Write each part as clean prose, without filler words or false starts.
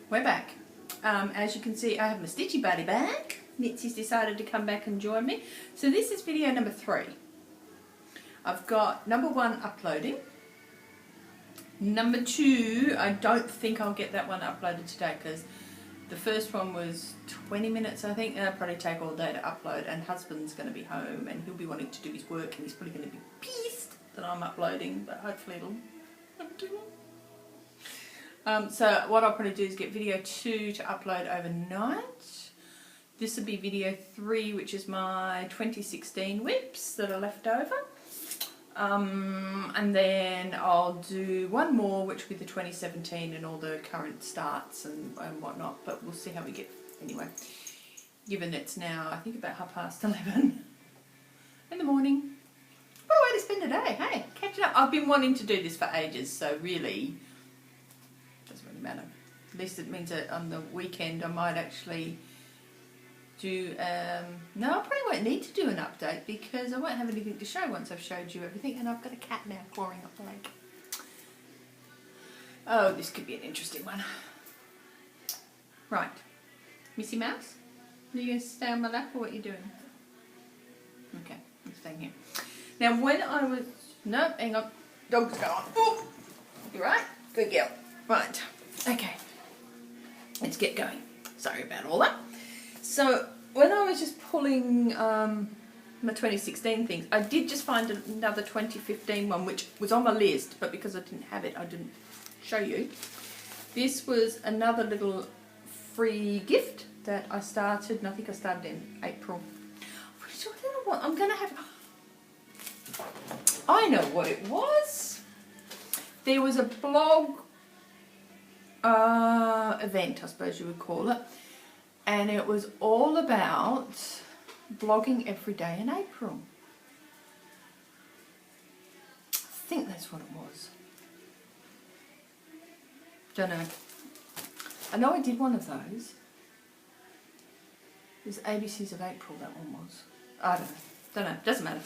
We're back. As you can see, I have my stitchy buddy back. Mitzi's decided to come back and join me. So this is video number 3. I've got number 1 uploading. Number 2, I don't think I'll get that one uploaded today because the first one was 20 minutes, I think. It'll probably take all day to upload, and husband's going to be home and he'll be wanting to do his work, and he's probably going to be pissed that I'm uploading, but hopefully it'll not too long. So what I'll probably do is get video 2 to upload overnight. This will be video 3, which is my 2016 WIPs that are left over. And then I'll do one more, which will be the 2017 and all the current starts and whatnot, but we'll see how we get anyway. Given it's now, I think, about 11:30 in the morning. What a way to spend a day, hey? Catching up. I've been wanting to do this for ages, so really, doesn't really matter. At least it means that on the weekend I might actually do, no, I probably won't need to do an update because I won't have anything to show once I've showed you everything, and I've got a cat now clawing up the leg. Oh, this could be an interesting one. Right, Missy Mouse, are you going to stay on my lap or what are you doing? Okay, I'm staying here. Now when I was, no, hang on, dog's going. Oh, you right? Good girl. Right, okay, let's get going. Sorry about all that. So when I was just pulling my 2016 things, I did just find another 2015 one, which was on my list, but because I didn't have it, I didn't show you. This was another little free gift that I started, and I think I started in April. I'm going to have... I know what it was. There was a blog event, I suppose you would call it. And it was all about blogging every day in April. I think that's what it was. Don't know. I know I did one of those. It was ABCs of April, that one was. I don't know. Don't know. Doesn't matter.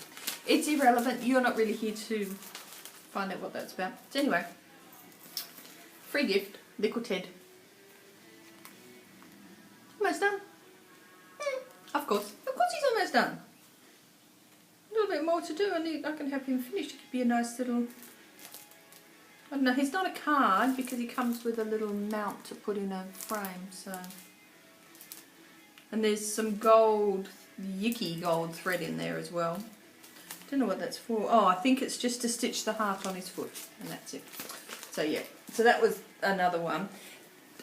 It's irrelevant. You're not really here to find out what that's about. So anyway, free gift, Liquid Ted. Almost done. Of course he's almost done. A little bit more to do. I can have him finished. It could be a nice little, I don't know, he's not a card because he comes with a little mount to put in a frame, so. And there's some gold, yucky gold thread in there as well. Don't know what that's for. Oh, I think it's just to stitch the heart on his foot, and that's it. So yeah, so that was another one.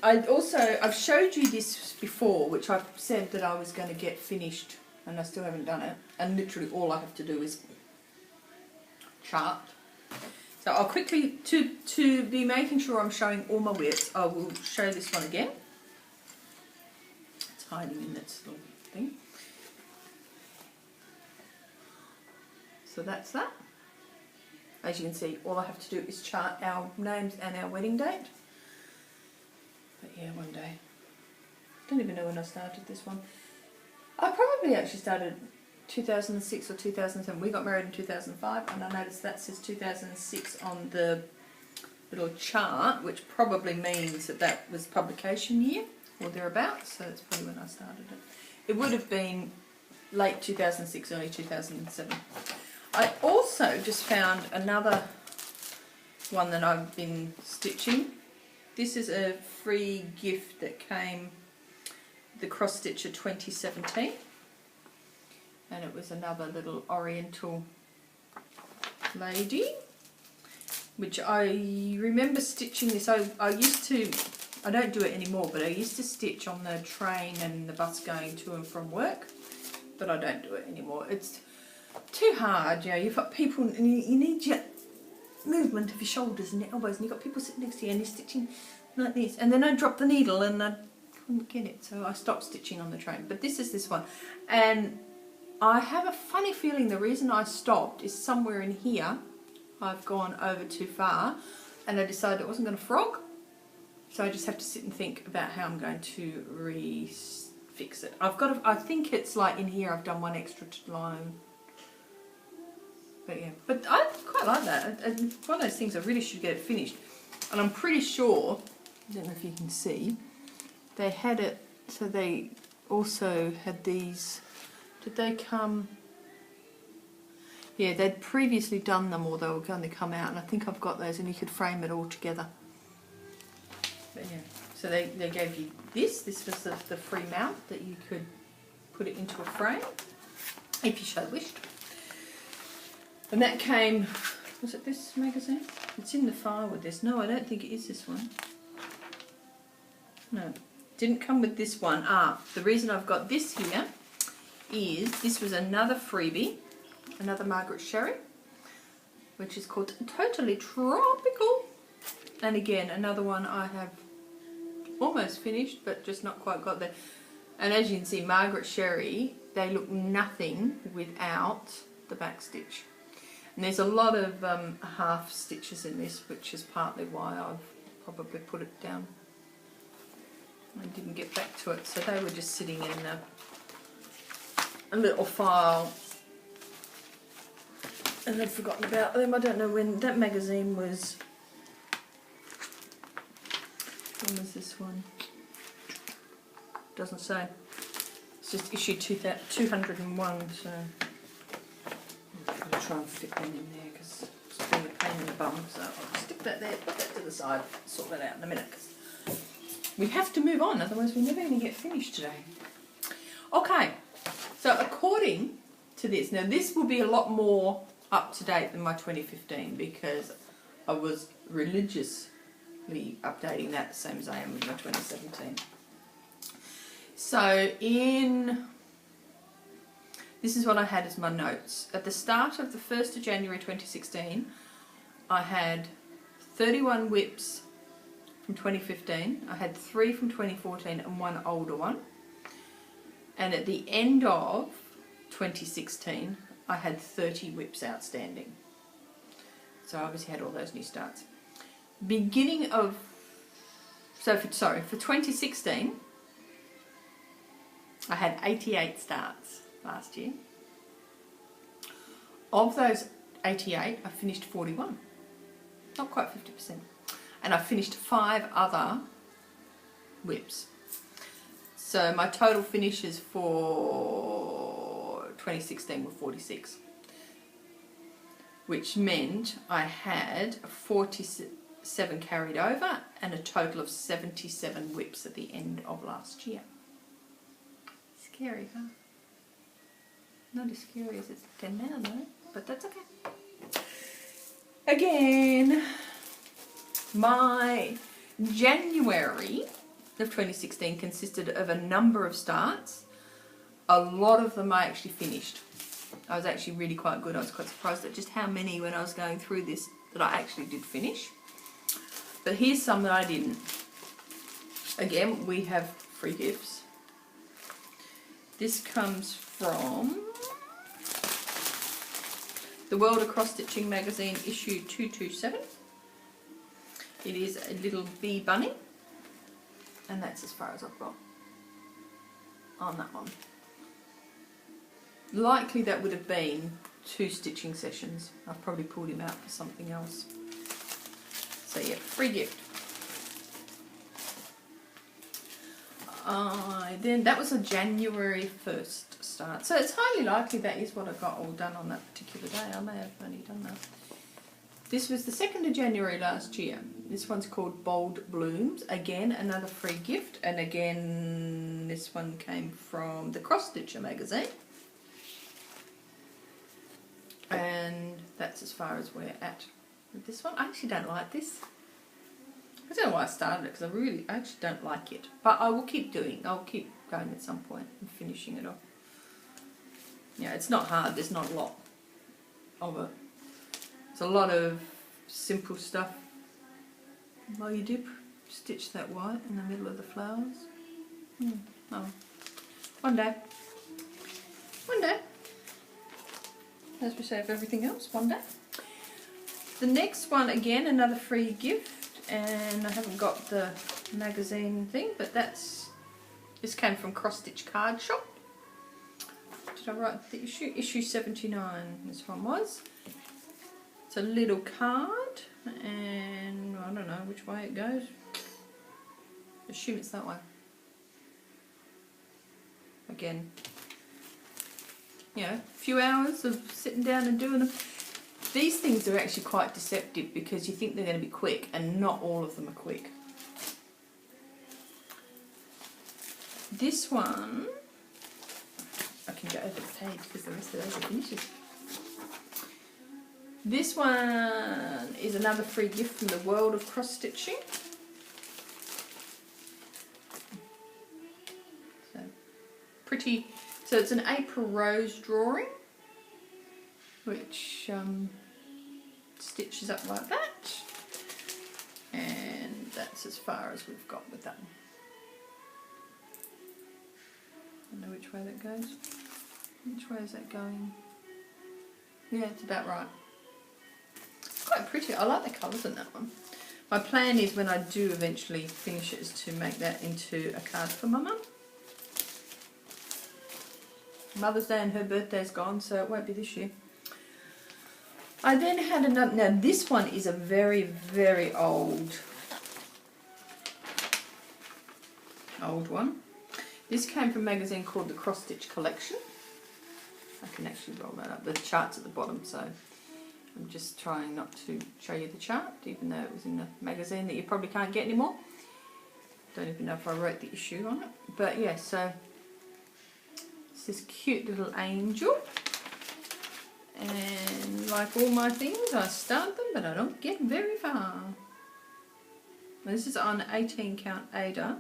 I've showed you this before, which I've said that I was going to get finished, and I still haven't done it. And literally all I have to do is chart. So I'll quickly, to be making sure I'm showing all my WIPs, I will show this one again. It's hiding in that little thing. So that's that. As you can see, all I have to do is chart our names and our wedding date. But yeah, one day. Don't even know when I started this one. I probably actually started 2006 or 2007. We got married in 2005, and I noticed that says 2006 on the little chart, which probably means that that was publication year or thereabouts. So that's probably when I started it. It would have been late 2006, early 2007. I also just found another one that I've been stitching. This is a free gift that came, the Cross Stitcher 2017, and it was another little oriental lady, which I remember stitching this. I used to, I don't do it anymore, but I used to stitch on the train and the bus going to and from work, but I don't do it anymore. It's too hard, you know, you've got people, and you need your movement of your shoulders and your elbows, and you've got people sitting next to you and you're stitching like this, and then I dropped the needle and I couldn't get it, so I stopped stitching on the train. But this is this one, and I have a funny feeling the reason I stopped is somewhere in here I've gone over too far, and I decided it wasn't going to frog, so I just have to sit and think about how I'm going to fix it. I think it's like in here I've done one extra line. But yeah, but I quite like that. And one of those things I really should get it finished. And I'm pretty sure, I don't know if you can see, they had it, so they also had these, did they come, yeah, they'd previously done them, or they were going to come out, and I think I've got those, and you could frame it all together. But yeah, so they gave you this was the free mount that you could put it into a frame, if you so wished. And that came, was it this magazine? It's in the file with this. No, I don't think it is this one. No, didn't come with this one. The reason I've got this here is this was another freebie, another Margaret Sherry, which is called Totally Tropical. And again, another one I have almost finished, but just not quite got there. And as you can see, Margaret Sherry, they look nothing without the back stitch. And there's a lot of half stitches in this, which is partly why I've probably put it down. I didn't get back to it, so they were just sitting in a little file, and I'd forgotten about them. I don't know when that magazine was. When was this one? Doesn't say. It's just issue 201, so I'm going to try and fit one in there because it's been a pain in the bum. So I'll stick that there, put that to the side, sort that out in a minute. Cause we have to move on, otherwise we're never going to get finished today. Okay, so according to this, now this will be a lot more up to date than my 2015 because I was religiously updating that the same as I am with my 2017. So this is what I had as my notes. At the start of the 1st of January 2016, I had 31 WIPs from 2015, I had 3 from 2014 and 1 older one. And at the end of 2016, I had 30 WIPs outstanding. So I obviously had all those new starts. Beginning of, for 2016, I had 88 starts last year. Of those 88, I finished 41. Not quite 50%. And I finished 5 other WIPs. So my total finishes for 2016 were 46. Which meant I had 47 carried over and a total of 77 WIPs at the end of last year. Scary, huh? Not as scary as it's 10 now though, but that's okay. Again, my January of 2016 consisted of a number of starts. A lot of them I actually finished. I was actually really quite good. I was quite surprised at just how many when I was going through this that I actually did finish. But here's some that I didn't. Again, we have free gifts. This comes from the World of Cross Stitching magazine, issue 227. It is a little bee bunny, and that's as far as I've got on that one. Likely that would have been 2 stitching sessions. I've probably pulled him out for something else. So yeah, free gift. Then that was a January 1st start. So it's highly likely that is what I got all done on that particular day. I may have only done that. This was the 2nd of January last year. This one's called Bold Blooms. Again, another free gift. And again, this one came from the Cross Stitcher magazine. And that's as far as we're at with this one. I actually don't like this. I don't know why I started it, because I actually don't like it. But I will keep I'll keep going at some point and finishing it off. Yeah, it's not hard. There's not a lot of it. It's a lot of simple stuff. While you dip, stitch that white in the middle of the flowers. Oh, one day. One day. As we say of everything else, one day. The next one, again, another free gift. And I haven't got the magazine thing, but this came from Cross Stitch Card Shop. Did I write the issue? Issue 79, this one was. It's a little card, and I don't know which way it goes. Assume it's that way. again, you know, a few hours of sitting down and doing them. These things are actually quite deceptive because you think they're going to be quick, and not all of them are quick. This one, I can go over the page because the rest of those are finishes. This one is another free gift from the world of cross stitching. So pretty. So it's an April Rose drawing, which stitches up like that, and that's as far as we've got with that one. I don't know which way that goes. Which way is that going? Yeah, it's about right. It's quite pretty. I like the colours in that one. My plan is, when I do eventually finish it, is to make that into a card for my mum. Mother's Day and her birthday's gone, so it won't be this year. I then had another. Now this one is a very, very old one. This came from a magazine called the Cross Stitch Collection. I can actually roll that up. The chart's at the bottom, so I'm just trying not to show you the chart, even though it was in the magazine that you probably can't get anymore. Don't even know if I wrote the issue on it. But yeah, so it's this cute little angel. And like all my things, I start them, but I don't get very far. Now, this is on 18 count Ada.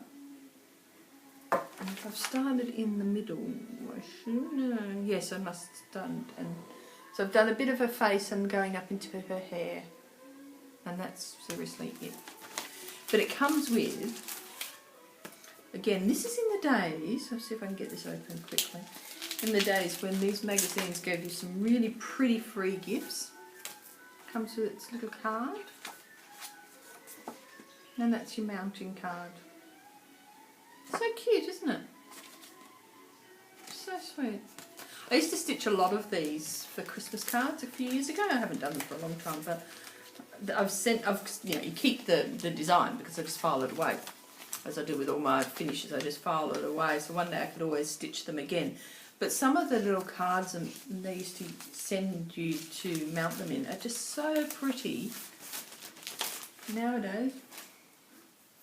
And if I've started in the middle, I should know. Yes, I must start. And so I've done a bit of her face and going up into her hair. And that's seriously it. But it comes with, again, this is in the days, I'll see if I can get this open quickly. In the days when these magazines gave you some really pretty free gifts. Comes with its little card. And that's your mounting card. So cute, isn't it? So sweet. I used to stitch a lot of these for Christmas cards a few years ago. I haven't done them for a long time, but you know, you keep the design because I just file it away. As I do with all my finishes, I just file it away. So one day I could always stitch them again. But some of the little cards they used to send you to mount them in are just so pretty. Nowadays,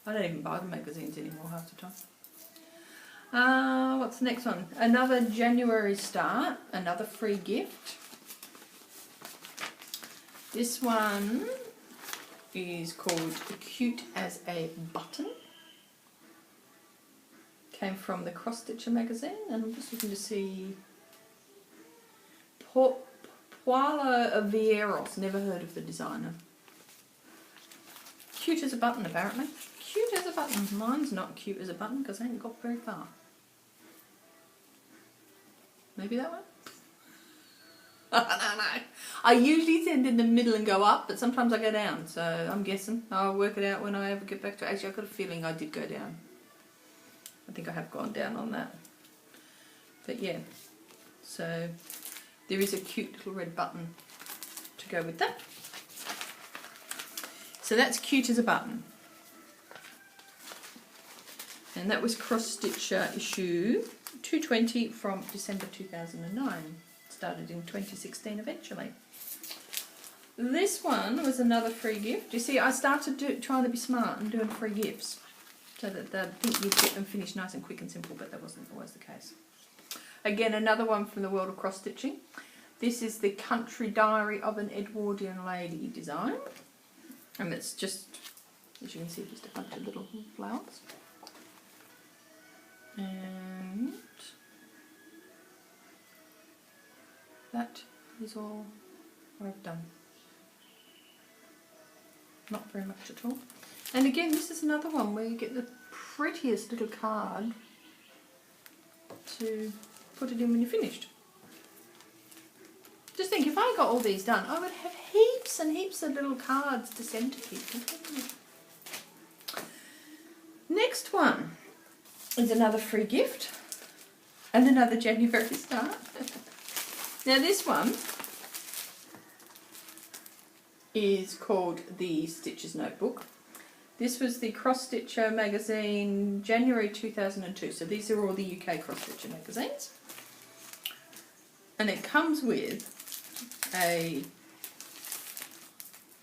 I don't even buy the magazines anymore half the time. What's the next one? Another January start, another free gift. This one is called Cute as a Button. Came from the Cross Stitcher magazine, and I'm just looking to see Paulo Vieros, never heard of the designer. Cute as a button, apparently. Cute as a button. Mine's not cute as a button because I ain't got very far. Maybe that one? I don't know. I usually tend in the middle and go up, but sometimes I go down, so I'm guessing. I'll work it out when I ever get back to it. Actually, I've got a feeling I did go down. I think I have gone down on that. But yeah, so there is a cute little red button to go with that. So that's Cute as a Button. And that was Cross Stitcher issue 220 from December 2009. Started in 2016 eventually. This one was another free gift. You see, I started trying to be smart and doing free gifts, so that I think you'd get them finished nice and quick and simple, but that wasn't always the case. Again, another one from the world of cross stitching. This is the Country Diary of an Edwardian Lady design. And it's just, as you can see, just a bunch of little flowers. And that is all I've done. Not very much at all. And again, this is another one where you get the prettiest little card to put it in when you're finished. Just think, if I got all these done, I would have heaps and heaps of little cards to send to people. Next one is another free gift and another January start. Now this one is called the Stitcher's Notebook. This was the Cross Stitcher magazine, January 2002. So these are all the UK Cross Stitcher magazines. And it comes with a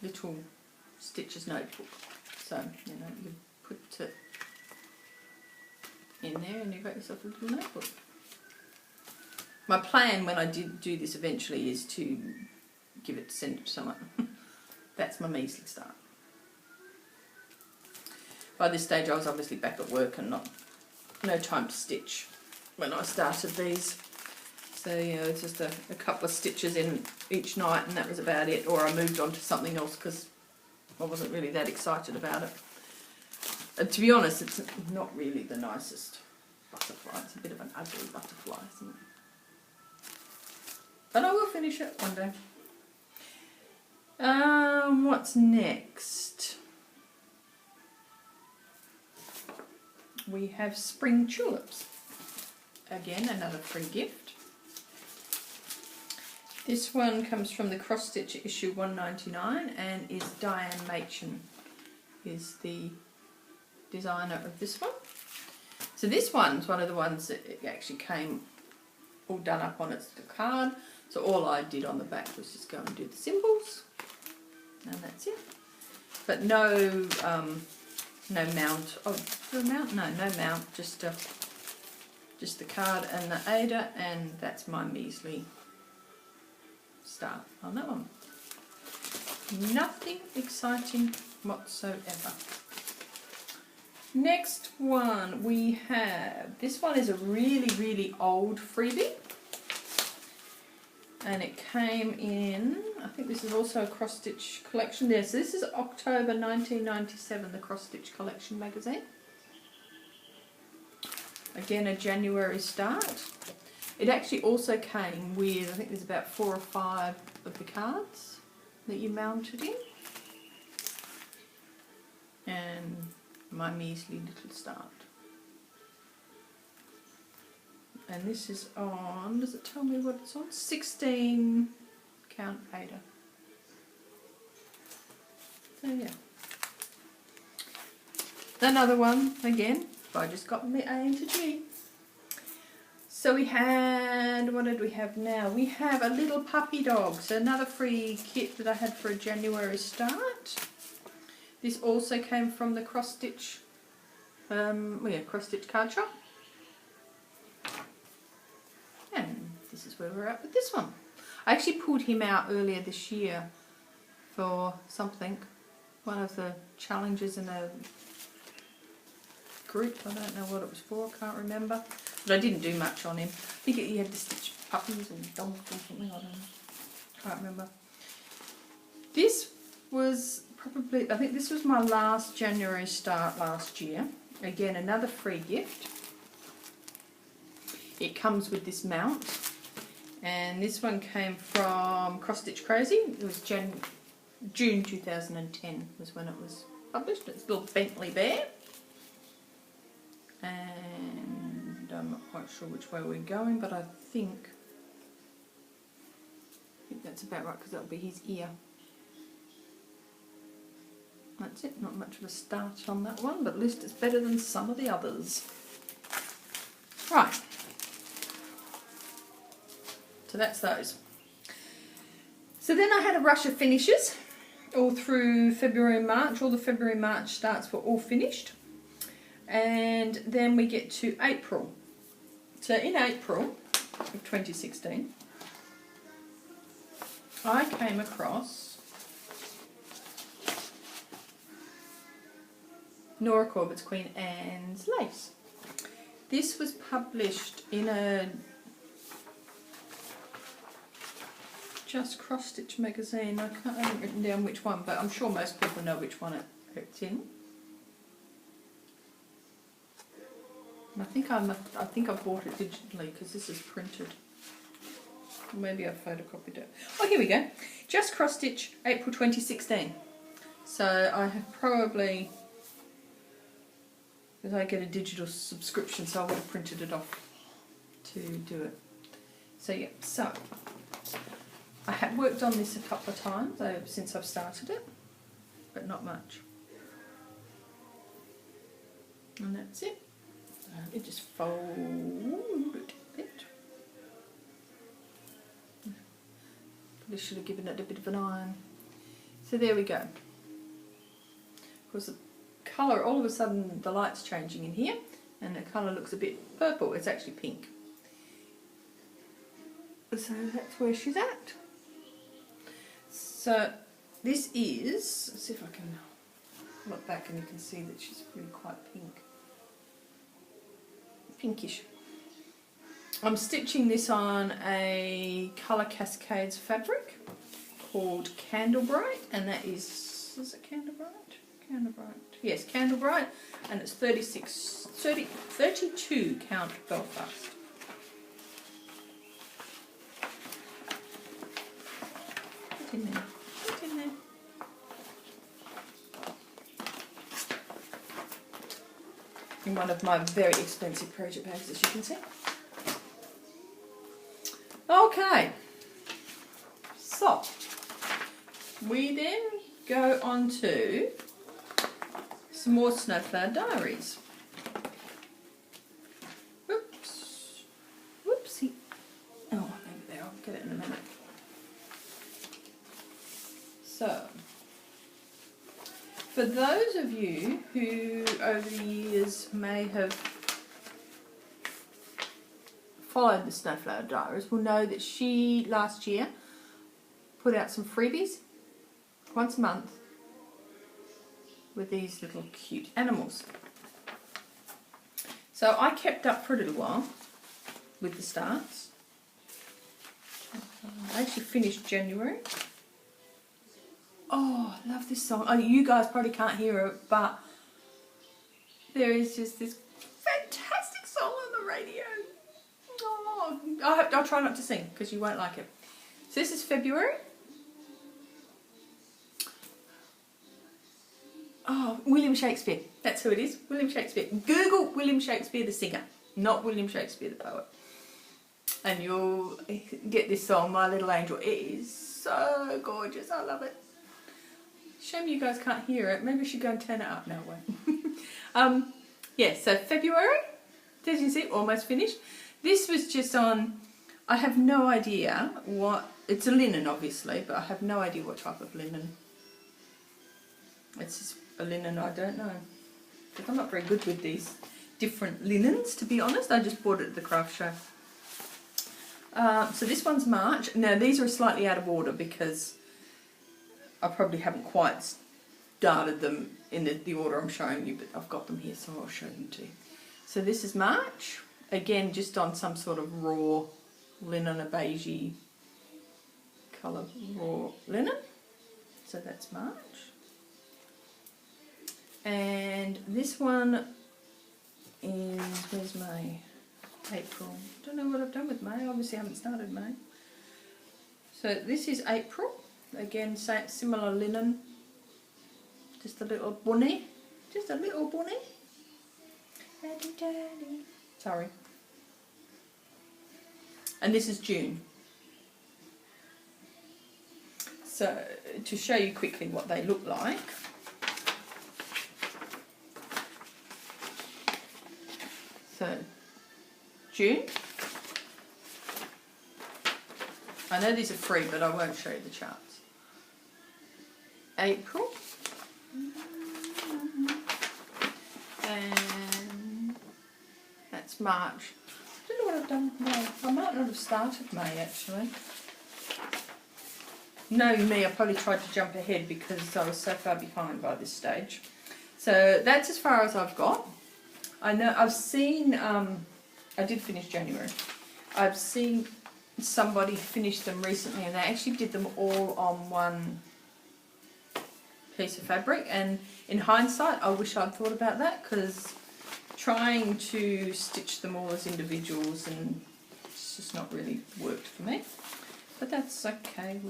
little stitcher's notebook. So, you know, you put it in there and you've got yourself a little notebook. My plan when I do this eventually is to send it to someone. That's my measly start. By this stage I was obviously back at work and no time to stitch when I started these. So, you know, it's just a couple of stitches in each night and that was about it. Or I moved on to something else because I wasn't really that excited about it. And to be honest, it's not really the nicest butterfly. It's a bit of an ugly butterfly, isn't it? But I will finish it one day. What's next? We have Spring Tulips. Again, another free gift. This one comes from the Cross Stitch issue 199 and is Diane Machen is the designer of this one. So this one's one of the ones that it actually came all done up on its card. So all I did on the back was just go and do the symbols, and that's it. But no mount. Oh, is there a mount? No mount. Just the card and the Ada, and that's my measly start on that one. Nothing exciting whatsoever. Next one we have, this one is a really old freebie. And it came in, I think this is also a Cross Stitch collection. Yes, this is October 1997, the Cross Stitch collection magazine. Again, a January start. It actually also came with, I think there's about 4 or 5 of the cards that you mounted in. And my measly little start. And this is on, does it tell me what it's on? 16 count Ada. So yeah. Another one, again, I just got the A into G. So we had, what did we have now? We have a little puppy dog. So another free kit that I had for a January start. This also came from the Cross Stitch, Cross Stitch card shop. And this is where we're at with this one. I actually pulled him out earlier this year for something, one of the challenges in a group. I don't know what it was for, I can't remember. But I didn't do much on him. I think he had to stitch puppies or dogs or something, I don't know. Can't remember. This was probably, I think this was my last January start last year. Again, another free gift. It comes with this mount, and this one came from Cross Stitch Crazy. It was June 2010 was when it was published. It's a little Bentley bear, and I'm not quite sure which way we're going, but I think that's about right because that'll be his ear. That's it. Not much of a start on that one, but at least it's better than some of the others. Right. So that's those. So then I had a rush of finishes all through February and March. All the February and March starts were all finished. And then we get to April. So in April of 2016, I came across Nora Corbett's Queen Anne's Lace. This was published in a Just Cross Stitch magazine. I haven't written down which one, but I'm sure most people know which one it's in. And I think I bought it digitally because this is printed. Maybe I photocopied it. Oh, here we go. Just Cross Stitch, April 2016. So I have probably, because I get a digital subscription, so I would have printed it off to do it. So yeah, so I have worked on this a couple of times since I've started it, but not much. And that's it. It just folded a bit. Probably should have given it a bit of an iron. So there we go. Of course the colour, all of a sudden the light's changing in here and the colour looks a bit purple. It's actually pink. So that's where she's at. So this is, let's see if I can look back and you can see that she's really quite pink. Pinkish. I'm stitching this on a Colour Cascades fabric called Candle Bright, and that is it Candle Bright? Candle Bright. Yes, Candle Bright, and it's 32 count Belfast. Put in there. Put in there. In one of my very expensive project bags, as you can see. Okay, so we then go on to some more Snowflower Diaries. Whoops, whoopsie. Oh, maybe there, I'll get it in a minute. So, for those of you who over the years may have followed the Snowflower Diaries will know that she last year put out some freebies once a month with these little cute animals. So I kept up for a little while with the starts. I actually finished January. Oh, I love this song. Oh, you guys probably can't hear it, but there is just this fantastic song on the radio. Oh, I'll try not to sing because you won't like it. So this is February. Oh, William Shakespeare. That's who it is. William Shakespeare. Google William Shakespeare the singer, not William Shakespeare the poet. And you'll get this song, My Little Angel. It is so gorgeous. I love it. Shame you guys can't hear it. Maybe I should go and turn it up. No way. Yeah, so February. As you see, almost finished. This was just on, I have no idea what, it's a linen obviously, but I have no idea what type of linen. It's just a linen I don't know. Because I'm not very good with these different linens, to be honest. I just bought it at the craft show. So this one's March. Now these are slightly out of order because I probably haven't quite started them in the order I'm showing you, but I've got them here, so I'll show them to you. So this is March. Again, just on some sort of raw linen, a beigey colour raw linen. So that's March. And this one is, where's May? April. Don't know what I've done with May. Obviously I haven't started May. So this is April. Again, similar linen. Just a little bunny. Just a little bunny. Daddy, daddy. Sorry. And this is June. So, to show you quickly what they look like. So, June. I know these are free, but I won't show you the charts. April. And that's March. I don't know what I've done with May. I might not have started May actually. Knowing me, I probably tried to jump ahead because I was so far behind by this stage. So that's as far as I've got. I know I've seen, I did finish January. I've seen somebody finish them recently and they actually did them all on one piece of fabric, and in hindsight I wish I'd thought about that because trying to stitch them all as individuals and it's just not really worked for me, but that's okay.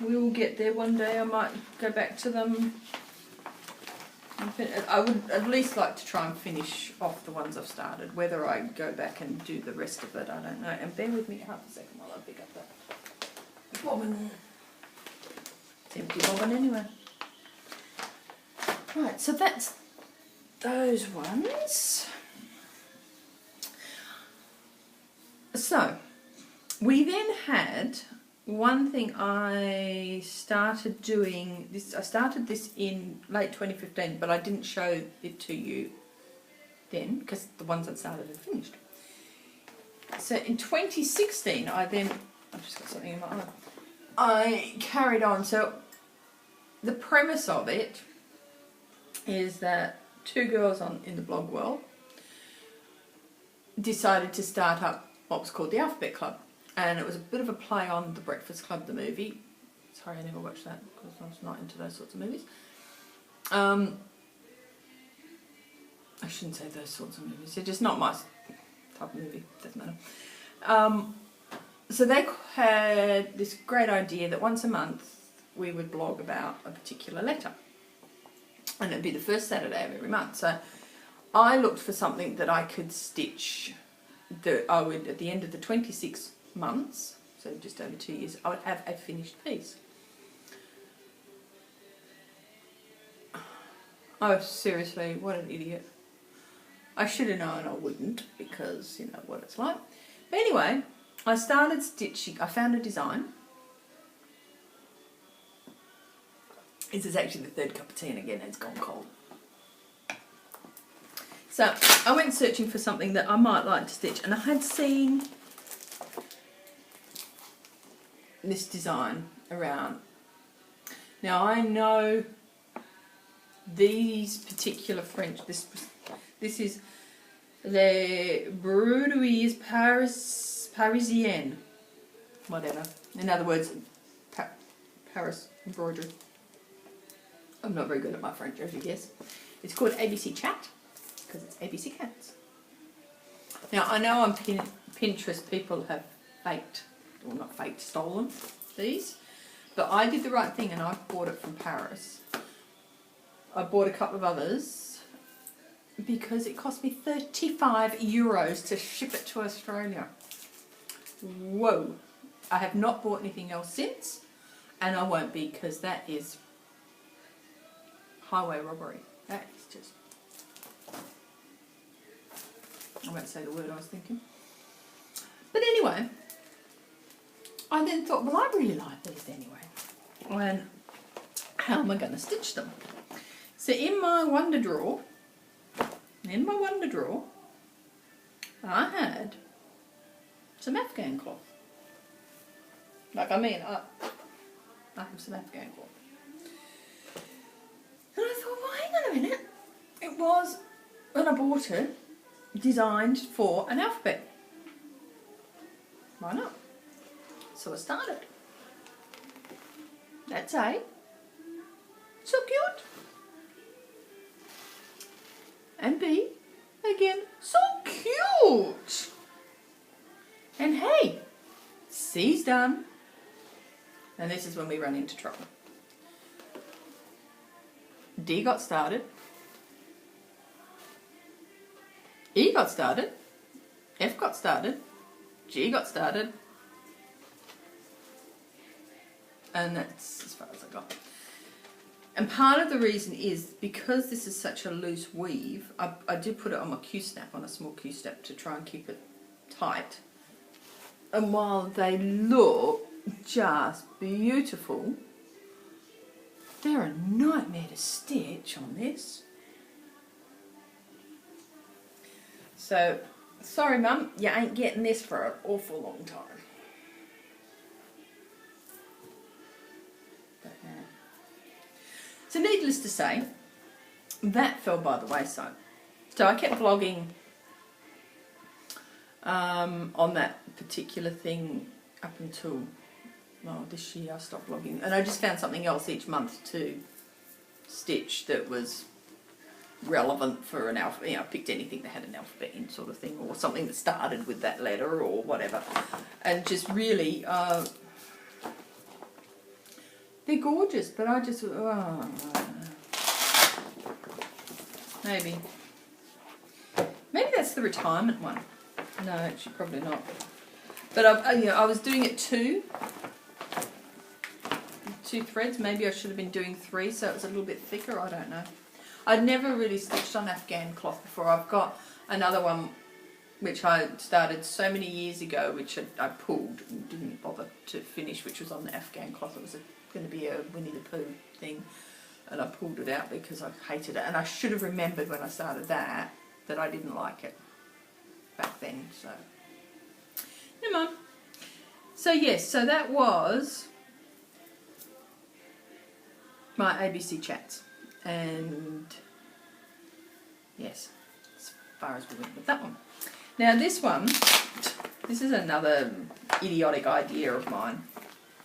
We'll get there one day. I might go back to them. I would at least like to try and finish off the ones I've started. Whether I go back and do the rest of it, I don't know. And bear with me half a second while I pick up that bobbin. It's empty bobbin anyway. Right, so that's those ones. So, we then had one thing I started doing. I started this in late 2015, but I didn't show it to you then because the ones I started had finished. So in 2016, I've just got something in my eye. I carried on. So the premise of it is that two girls in the blog world decided to start up what was called the Alphabet Club. And it was a bit of a play on The Breakfast Club, the movie. Sorry, I never watched that because I was not into those sorts of movies. I shouldn't say those sorts of movies. They're just not my type of movie. Doesn't matter. So they had this great idea that once a month we would blog about a particular letter. And it would be the first Saturday of every month. So I looked for something that I could stitch. That I would, at the end of the 26 months, so just over 2 years, I would have a finished piece. Oh, seriously, what an idiot. I should have known I wouldn't, because you know what it's like. But anyway, I started stitching. I found a design. This is actually the third cup of tea, and again it's gone cold. So I went searching for something that I might like to stitch, and I had seen this design around. Now I know these particular French. This is Les Broderies Parisiennes, whatever. In other words, Paris embroidery. I'm not very good at my French, as you guess. It's called ABC Chat because it's ABC Cats. Now I know on Pinterest people have faked, or not faked, stolen these, but I did the right thing and I bought it from Paris. I bought a couple of others because it cost me €35 to ship it to Australia. Whoa! I have not bought anything else since, and I won't be, because that is highway robbery. That is just... I won't say the word I was thinking. But anyway, I then thought, well, I really like these anyway. And how am I going to stitch them? So in my wonder drawer, I had some Afghan cloth. I have some Afghan cloth. And I thought, well, hang on a minute. It was, when I bought it, designed for an alphabet. Why not? So I started. That's A. So cute. And B, again, so cute. And hey, C's done. And this is when we run into trouble. D got started. E got started. F got started. G got started. And that's as far as I got. And part of the reason is because this is such a loose weave, I did put it on my Q-snap, on a small Q-snap, to try and keep it tight. And while they look just beautiful, they're a nightmare to stitch on this. So, sorry Mum, you ain't getting this for an awful long time. So needless to say, that fell by the wayside. So I kept blogging on that particular thing up until, well, this year I stopped blogging. And I just found something else each month to stitch that was relevant for an alphabet. You know, I picked anything that had an alphabet in, sort of thing, or something that started with that letter or whatever. And just really... they're gorgeous, but I just, maybe that's the retirement one. No, actually, probably not. But I was doing it two threads. Maybe I should have been doing 3, so it was a little bit thicker. I don't know. I'd never really stitched on Afghan cloth before. I've got another one which I started so many years ago, which I pulled and didn't bother to finish, which was on the Afghan cloth. It was going to be a Winnie the Pooh thing, and I pulled it out because I hated it. And I should have remembered when I started that I didn't like it back then. So, never mind. So yes, so that was my ABC chats, and yes, as far as we went with that one. Now this one, this is another idiotic idea of mine,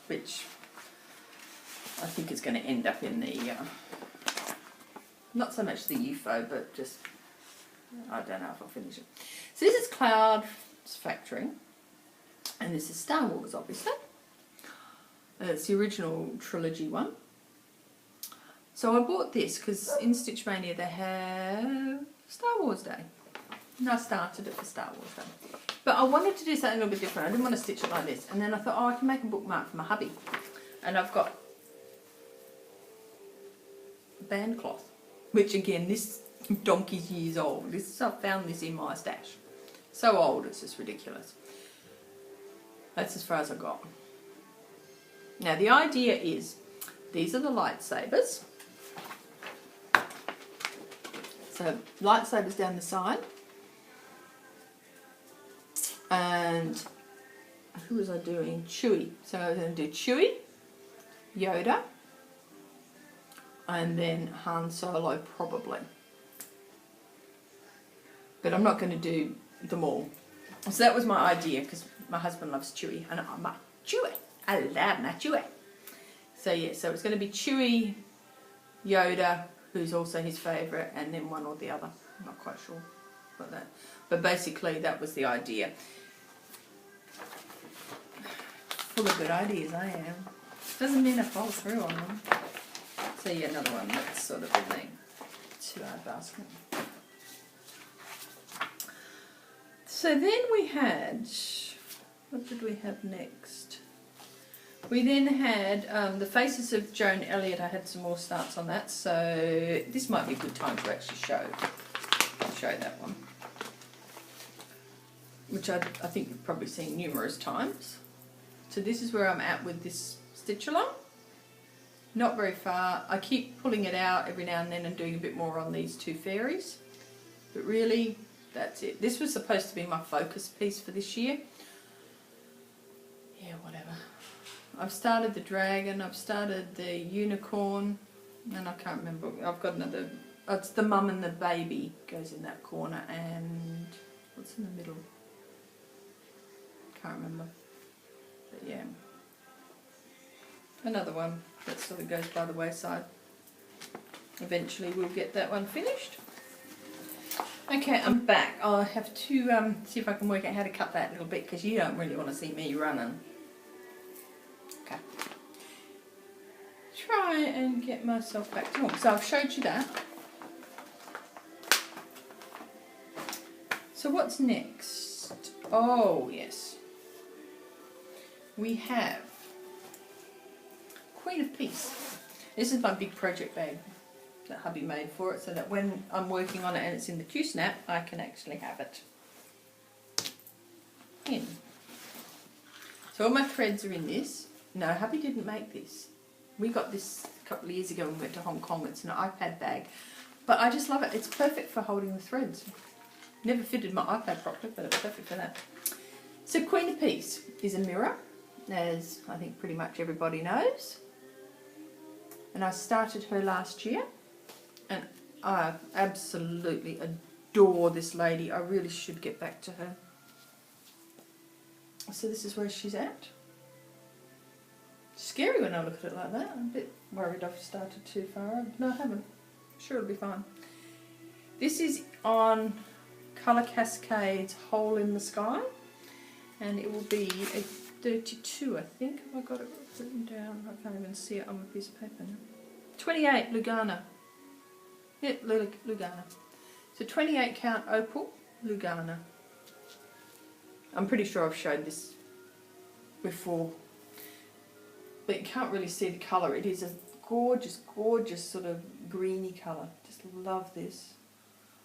which I think is going to end up in the, not so much the UFO, but just, I don't know if I'll finish it. So this is Cloud's Factory, and this is Star Wars, obviously. It's the original trilogy one. So I bought this because in Stitch Mania they have Star Wars Day. And I started it for Star Wars Day. But I wanted to do something a little bit different. I didn't want to stitch it like this. And then I thought, oh, I can make a bookmark for my hubby. And I've got band cloth, which again, this donkey's years old. I found this in my stash. So old, it's just ridiculous. That's as far as I got. Now the idea is, these are the lightsabers. So lightsabers down the side. And who was I doing? Chewie. So I was going to do Chewie, Yoda, and then Han Solo probably. But I'm not going to do them all. So that was my idea, because my husband loves Chewie, and I'm a Chewie. I love my Chewie. So yeah, so it's going to be Chewie, Yoda, who's also his favourite, and then one or the other. I'm not quite sure about that. But basically that was the idea. Full of good ideas I am. Doesn't mean I follow through on them. So yeah, another one that's sort of in the 2-hour basket. So then we had, what did we have next? We then had the Faces of Joan Elliott. I had some more starts on that, so this might be a good time to actually show that one, which I think you've probably seen numerous times. So this is where I'm at with this stitch along. Not very far. I keep pulling it out every now and then and doing a bit more on these two fairies, but really that's it. This was supposed to be my focus piece for this year. Yeah, whatever. I've started the dragon, I've started the unicorn, and I can't remember. I've got another, it's the mum and the baby goes in that corner, and what's in the middle? Can't remember. But yeah. Another one that sort of goes by the wayside. Eventually we'll get that one finished. Okay, I'm back. I'll have to see if I can work out how to cut that a little bit, because you don't really want to see me running. Okay. Try and get myself back to normal. So I've showed you that. So what's next? Oh, yes. We have Queen of Peace. This is my big project bag that hubby made for it, so that when I'm working on it and it's in the Q-snap, I can actually have it in. So all my threads are in this. No, hubby didn't make this. We got this a couple of years ago when we went to Hong Kong. It's an iPad bag, but I just love it. It's perfect for holding the threads. Never fitted my iPad properly, but it's perfect for that. So Queen of Peace is a mirror, as I think pretty much everybody knows. And I started her last year, and I absolutely adore this lady. I really should get back to her. So this is where she's at. Scary when I look at it like that. I'm a bit worried I've started too far. No, I haven't. I'm sure it'll be fine. This is on Colour Cascades Hole in the Sky, and it will be a 32, I think. Have I got it written down? I can't even see it on a piece of paper now. 28 Lugana. Yeah, Lugana. So 28 count opal Lugana. I'm pretty sure I've showed this before, but you can't really see the colour. It is a gorgeous, gorgeous sort of greeny colour. Just love this.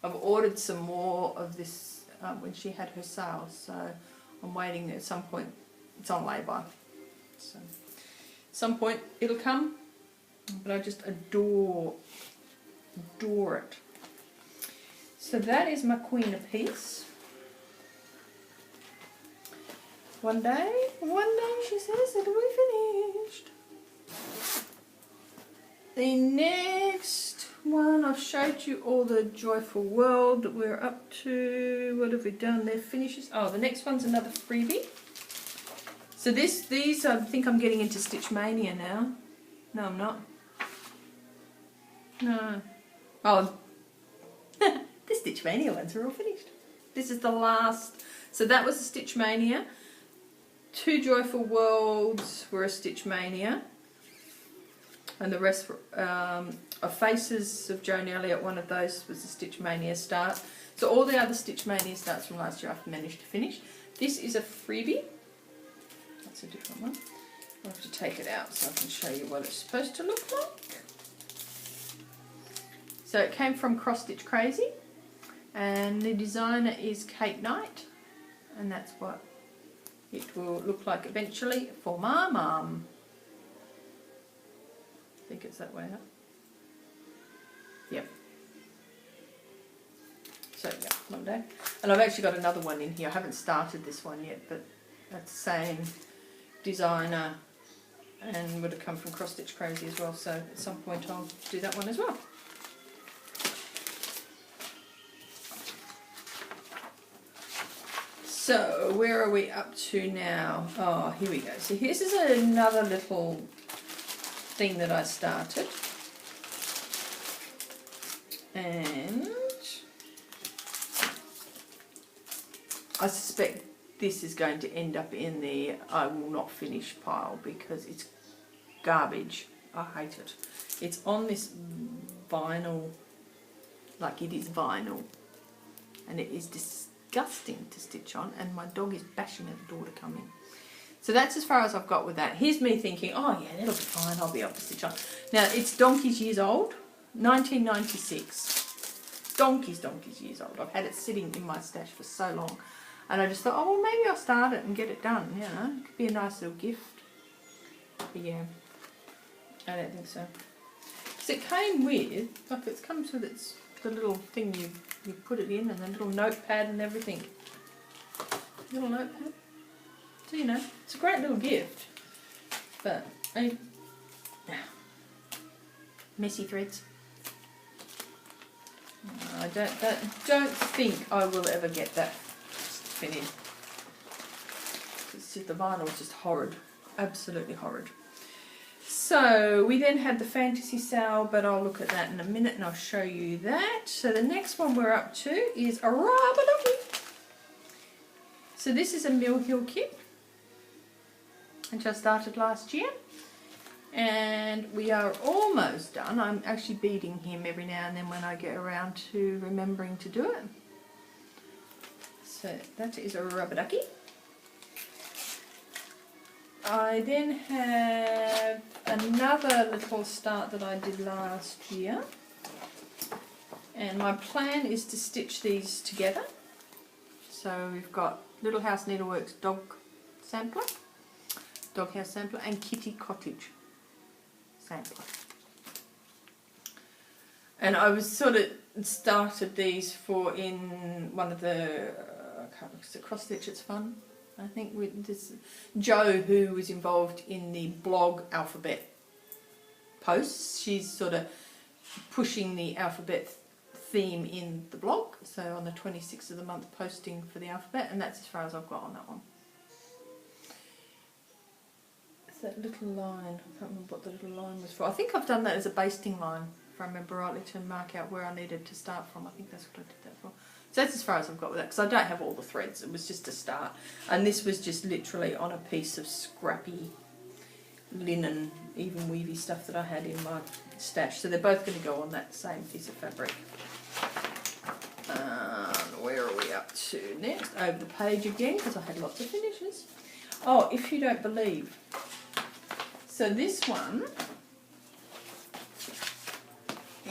I've ordered some more of this when she had her sale, so I'm waiting at some point. It's on lay-by, so at some point it'll come, but I just adore it. So that is my Queen of Peace. One day, she says it'll be finished. The next one, I've showed you all the Joyful World that we're up to. What have we done there? Finishes. Oh, the next one's another freebie. So these, I think I'm getting into Stitch Mania now. No, I'm not. No. Oh, the Stitch Mania ones are all finished. This is the last. So that was a Stitch Mania. 2 Joyful Worlds were a Stitch Mania. And the rest were Faces of Joan Elliott. One of those was a Stitch Mania start. So all the other Stitch Mania starts from last year I've managed to finish. This is a freebie. That's a different one. I'll have to take it out so I can show you what it's supposed to look like. So it came from Cross Stitch Crazy, and the designer is Kate Knight, and that's what it will look like eventually for my mum. I think it's that way up. Yep. So yeah, one day. And I've actually got another one in here. I haven't started this one yet, but that's the same designer and would have come from Cross Stitch Crazy as well. So at some point I'll do that one as well. So where are we up to now? Oh, here we go. So this is another little thing that I started. And I suspect this is going to end up in the I will not finish pile because it's garbage. I hate it. It's on this vinyl, like it is vinyl, and it is disgusting to stitch on, and my dog is bashing at the door to come in. So that's as far as I've got with that. Here's me thinking, oh yeah, that'll be fine, I'll be able to stitch on. Now it's donkey's years old, 1996. Donkey's years old. I've had it sitting in my stash for so long. And I just thought, oh well, maybe I'll start it and get it done, you know. It could be a nice little gift. But yeah, I don't think so. Because it came with, like it comes with its the little thing you put it in, and the little notepad and everything. Little notepad. So you know, it's a great little gift. But messy threads. I don't think I will ever get that finished. It's just, the vinyl is just horrid, absolutely horrid. So we then had the fantasy sale, but I'll look at that in a minute and I'll show you that. So the next one we're up to is a rubber ducky. So this is a Mill Hill kit, which I started last year, and we are almost done. I'm actually beading him every now and then when I get around to remembering to do it. So that is a rubber ducky. I then have another little start that I did last year, and my plan is to stitch these together. So we've got Little House Needleworks Doghouse Sampler, and Kitty Cottage Sampler. And I was sort of started these for in one of the Cross Stitch It's Fun, I think, with this Jo, who was involved in the blog alphabet posts. She's sort of pushing the alphabet theme in the blog, so on the 26th of the month posting for the alphabet, and that's as far as I've got on that one. It's that little line, I can't remember what the little line was for. I think I've done that as a basting line, if I remember rightly, to mark out where I needed to start from. I think that's what I did that for. So that's as far as I've got with that, because I don't have all the threads. It was just a start, and this was just literally on a piece of scrappy linen, even weavy stuff that I had in my stash. So they're both going to go on that same piece of fabric. Where are we up to next? Over the page again, because I had lots of finishes. Oh, if you don't believe. So this one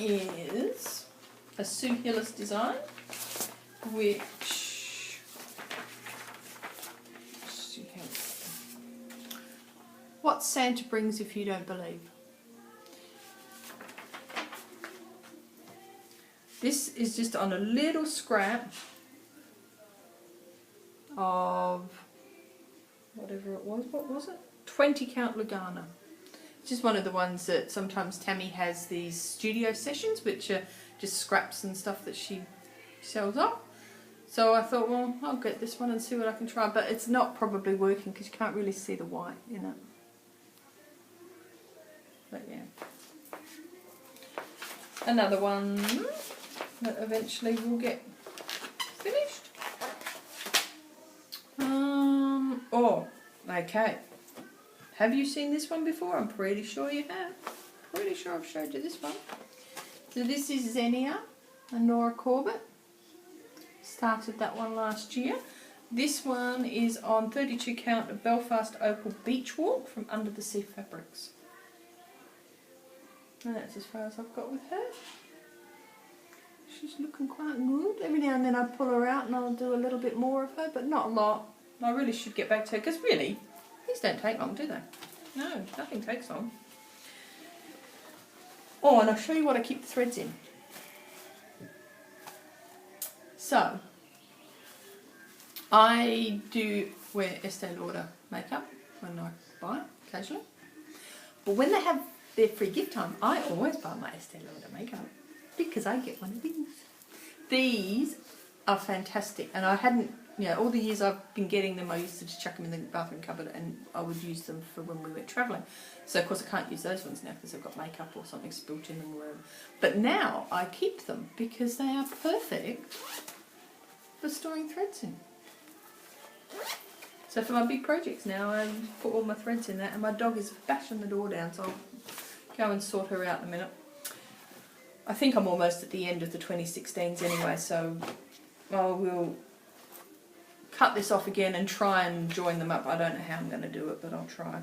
is a Sue Hillis design, which, what Santa brings if you don't believe. This is just on a little scrap of whatever it was. What was it? 20 count Lugana. It's just one of the ones that sometimes Tammy has these studio sessions, which are just scraps and stuff that she sells off. So I thought, well, I'll get this one and see what I can try. But it's not probably working because you can't really see the white in it. But yeah. Another one that eventually will get finished. Oh, okay. Have you seen this one before? I'm pretty sure you have. Pretty sure I've showed you this one. So this is Xenia and Nora Corbett. Started that one last year. This one is on 32 count of Belfast Opal Beach Walk from Under the Sea Fabrics. And that's as far as I've got with her. She's looking quite good. Every now and then I pull her out and I'll do a little bit more of her, but not a lot. I really should get back to her, because really, these don't take long, do they? No, nothing takes long. Oh, and I'll show you what I keep the threads in. So, I do wear Estee Lauder makeup when I buy, occasionally. But when they have their free gift time, I always buy my Estee Lauder makeup, because I get one of these. These are fantastic, and I hadn't, you know, all the years I've been getting them, I used to just chuck them in the bathroom cupboard and I would use them for when we went travelling. So of course I can't use those ones now because I've got makeup or something spilt in them or whatever. But now I keep them because they are perfect for storing threads in. So for my big projects now, I put all my threads in that, and my dog is bashing the door down, so I'll go and sort her out in a minute. I think I'm almost at the end of the 2016s anyway, so I will cut this off again and try and join them up. I don't know how I'm going to do it, but I'll try.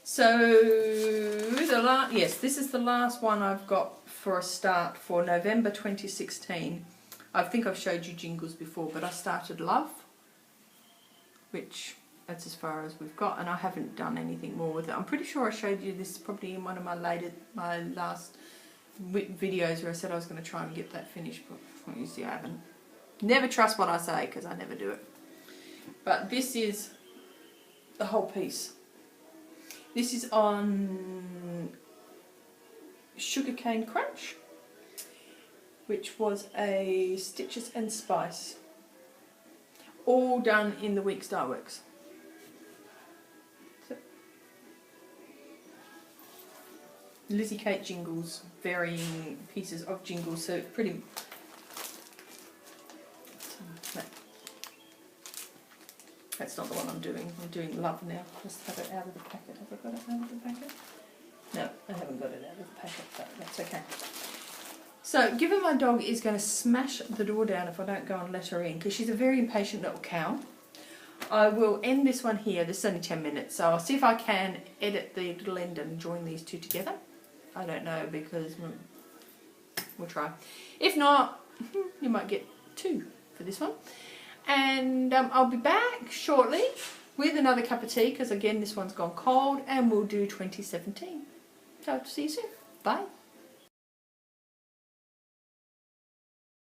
So, yes, this is the last one I've got for a start for November 2016. I think I've showed you jingles before, but I started Love, which that's as far as we've got, and I haven't done anything more with it. I'm pretty sure I showed you this probably in one of my last videos where I said I was going to try and get that finished, but you see I haven't. Never trust what I say, because I never do it. But this is the whole piece. This is on Sugarcane Crunch, which was a Stitches and Spice, all done in the Week Star Works. So, Lizzie Kate jingles, varying pieces of jingles, so pretty. That's not the one I'm doing. I'm doing Love now. Just have it out of the packet. Have I got it out of the packet? No, I haven't got it out of the packet, but that's okay. So, given my dog is going to smash the door down if I don't go and let her in, because she's a very impatient little cow, I will end this one here. This is only 10 minutes, so I'll see if I can edit the little end and join these two together. I don't know, because we'll try. If not, you might get two for this one. And I'll be back shortly with another cup of tea, because again this one's gone cold, and we'll do 2017. So see you soon. Bye.